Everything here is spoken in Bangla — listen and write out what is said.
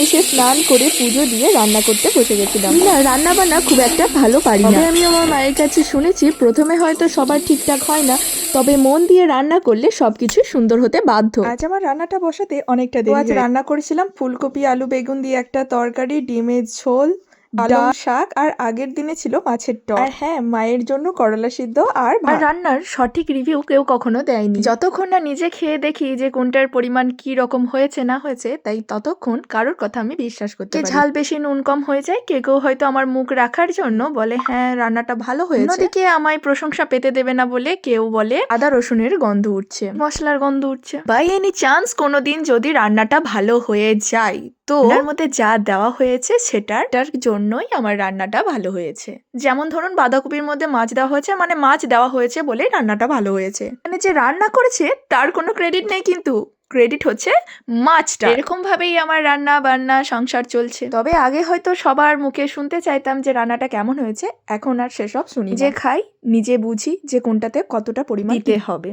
এসে স্নান করে পুজো দিয়ে রান্না করতে বসে গেছিলাম। না, রান্না বান্না খুব একটা ভালো পারি না। আমি আমার মায়ের কাছে শুনেছি প্রথমে হয়তো সবার ঠিকঠাক হয় না, তবে মন দিয়ে রান্না করলে সবকিছু সুন্দর হতে বাধ্য। আজ আমার রান্নাটা বসাতে অনেকটা দেরি। আজ রান্না করেছিলাম ফুলকপি আলু বেগুন দিয়ে একটা তরকারি, ডিমের ঝোল, পালং শাক, আর আগের দিনে ছিল মাছের টক। আর হ্যাঁ, মায়ের জন্য করলা সিদ্ধ আর ভাত। রান্নার সঠিক রিভিউ কেউ কখনো দেয়নি। যতক্ষণ না নিজে খেয়ে দেখি যে কোনটার পরিমাণ কি রকম হয়েছে না হয়েছে, তাই ততক্ষণ কারোর কথা আমি বিশ্বাস করতে পারি। ঝাল বেশি নুন কম হয়ে যায়, কেউ হয়তো আমার মুখ রাখার জন্য বলে হ্যাঁ রান্নাটা ভালো হয়েছে। অন্যদিকে আমায় প্রশংসা পেতে দেবে না বলে কেউ বলে আদা রসুনের গন্ধ উঠছে, মশলার গন্ধ উঠছে। বাই এনি চান্স কোনোদিন যদি রান্নাটা ভালো হয়ে যায়, তো এর মধ্যে যা দেওয়া হয়েছে সেটার জন্যই আমার রান্নাটা ভালো হয়েছে। যেমন ধরুন বাঁধাকপির মধ্যে মাছ দেওয়া হয়েছে, মানে মাছ দেওয়া হয়েছে বলে রান্নাটা ভালো হয়েছে। মানে যে রান্না করেছে তার কোনো ক্রেডিট নেই, কিন্তু ক্রেডিট হচ্ছে মাছটা। এরকম ভাবেই আমার রান্না বান্না সংসার চলছে। তবে আগে হয়তো সবার মুখে শুনতে চাইতাম যে রান্নাটা কেমন হয়েছে, এখন আর সেসব শুনি না। যে খাই নিজে বুঝি যে কোনটাতে কতটা পরিমাণ দিতে হবে।